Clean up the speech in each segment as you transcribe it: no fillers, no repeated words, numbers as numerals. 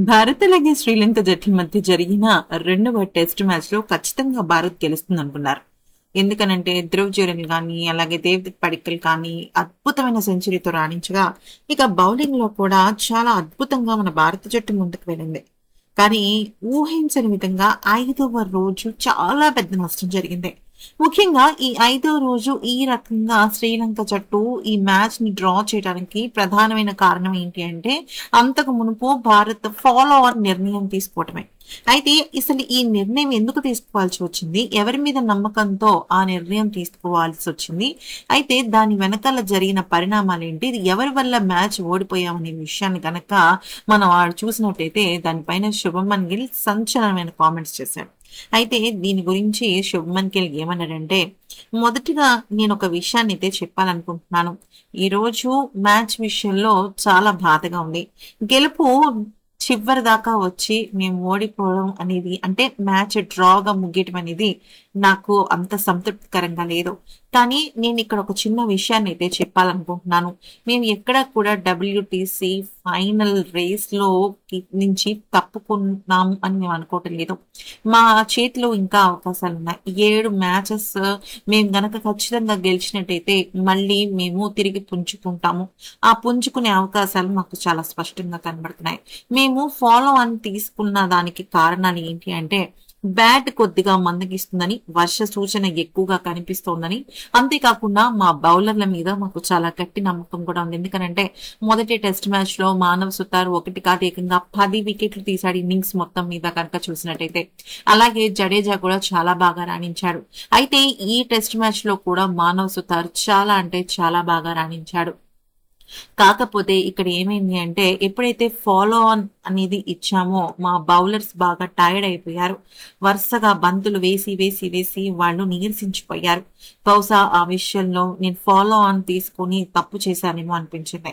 భారత్ అలాగే శ్రీలంక జట్ల మధ్య జరిగిన రెండవ టెస్ట్ మ్యాచ్ లో ఖచ్చితంగా భారత్ గెలుస్తుంది అనుకున్నారు. ఎందుకనంటే ధ్రువ్ జురెల్ కానీ అలాగే దేవ్దత్ పడిక్కల్ కానీ అద్భుతమైన సెంచరీతో రాణించగా, ఇక బౌలింగ్ లో కూడా చాలా అద్భుతంగా మన భారత జట్టు ముందుకు వెళ్ళింది. కానీ ఊహించని విధంగా 5వ రోజు చాలా పెద్ద నష్టం జరిగింది. ముఖ్యంగా ఈ 5వ రోజు ఈ రకంగా శ్రీలంక జట్టు ఈ మ్యాచ్ ని డ్రా చేయడానికి ప్రధానమైన కారణం ఏంటి అంటే, అంతకు మునుపు భారత్ ఫాలో ఆన్ నిర్ణయం తీసుకోవటమే. అయితే అసలు ఈ నిర్ణయం ఎందుకు తీసుకోవాల్సి వచ్చింది, ఎవరి మీద నమ్మకంతో ఆ నిర్ణయం తీసుకోవాల్సి వచ్చింది, అయితే దాని వెనకాల జరిగిన పరిణామాలు ఏంటి, ఇది ఎవరి వల్ల మ్యాచ్ ఓడిపోయామనే విషయాన్ని కనుక మనం చూసినట్టయితే దానిపైన శుభమన్ గిల్ సంచలనమైన కామెంట్స్ చేశాడు. అయితే దీని గురించి శుభమన్ గిల్ ఏమన్నాడంటే, మొదటిగా నేను ఒక విషయాన్ని అయితే చెప్పాలనుకుంటున్నాను. ఈరోజు మ్యాచ్ విషయంలో చాలా బాధగా ఉంది. గెలుపు చివరి దాకా వచ్చి మేము ఓడిపోవడం అనేది, అంటే మ్యాచ్ డ్రాగా ముగియటం అనేది నాకు అంత సంతృప్తికరంగా లేదు. కానీ నేను ఇక్కడ ఒక చిన్న విషయాన్ని అయితే చెప్పాలనుకుంటున్నాను. మేము ఎక్కడ కూడా WTC ఫైనల్ రేస్ లో నుంచి తప్పుకున్నాం అని మేము అనుకోవటం లేదు. మా చేతిలో ఇంకా అవకాశాలు ఉన్నాయి. 7 మ్యాచెస్ మేము గనక ఖచ్చితంగా గెలిచినట్టయితే మళ్ళీ మేము తిరిగి పుంజుకుంటాము. ఆ పుంజుకునే అవకాశాలు మాకు చాలా స్పష్టంగా కనబడుతున్నాయి. మేము ఫాలో అని తీసుకున్న దానికి కారణాలు ఏంటి అంటే, బ్యాట్ కొద్దిగా మందగిస్తుందని, వర్ష సూచన ఎక్కువగా కనిపిస్తోందని, అంతేకాకుండా మా బౌలర్ల మీద మాకు చాలా గట్టి నమ్మకం కూడా ఉంది. ఎందుకనంటే మొదటి టెస్ట్ మ్యాచ్ లో మానవ్ సుతార్ 1 కాదు ఏకంగా 10 వికెట్లు తీశాడు ఇన్నింగ్స్ మొత్తం మీద కనుక చూసినట్టయితే. అలాగే జడేజా కూడా చాలా బాగా రాణించాడు. అయితే ఈ టెస్ట్ మ్యాచ్ లో కూడా మానవ్ సుతార్ చాలా అంటే చాలా బాగా రాణించాడు. కాకపోతే ఇక్కడ ఏమైంది అంటే, ఎప్పుడైతే ఫాలో ఆన్ అనేది ఇచ్చామో మా బౌలర్స్ బాగా టైర్డ్ అయిపోయారు. వరుసగా బంతులు వేసి వేసి వేసి వాళ్ళు నీరసించిపోయారు. బహుశా ఆ విషయంలో నేను ఫాలో ఆన్ తీసుకుని తప్పు చేశానేమో అనిపించింది.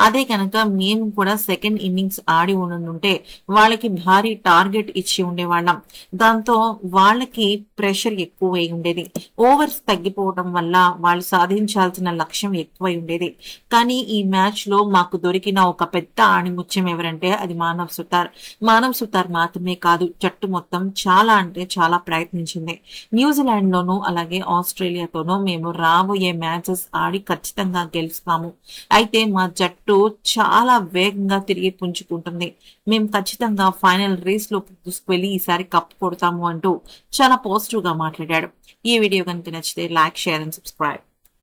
అదే కనుక మేము కూడా సెకండ్ ఇన్నింగ్స్ ఆడి ఉండుంటే వాళ్ళకి భారీ టార్గెట్ ఇచ్చి ఉండేవాళ్ళం. దాంతో వాళ్ళకి ప్రెషర్ ఎక్కువై ఉండేది. ఓవర్స్ తగ్గిపోవడం వల్ల వాళ్ళు సాధించాల్సిన లక్ష్యం ఎక్కువై ఉండేది. కానీ ఈ మ్యాచ్ లో మాకు దొరికిన ఒక పెద్ద ఆణిముత్యం ఎవరంటే అది మానవ్ సుతార్. మానవ్ సుతార్ మాత్రమే కాదు, జట్టు మొత్తం చాలా అంటే చాలా ప్రయత్నించింది. న్యూజిలాండ్ లోనూ అలాగే ఆస్ట్రేలియాతోనూ మేము రాబోయే మ్యాచెస్ ఆడి ఖచ్చితంగా గెలుస్తాము. అయితే మా జట్టు చాలా వేగంగా తిరిగి పుంజుకుంటుంది. మేము ఖచ్చితంగా ఫైనల్ రేస్ లో తీసుకువెళ్ళి ఈసారి కప్ కొడతాము అంటూ చాలా పాజిటివ్ గా మాట్లాడాడు. ఈ వీడియో కనుక నచ్చితే లైక్, షేర్ అండ్ సబ్స్క్రైబ్.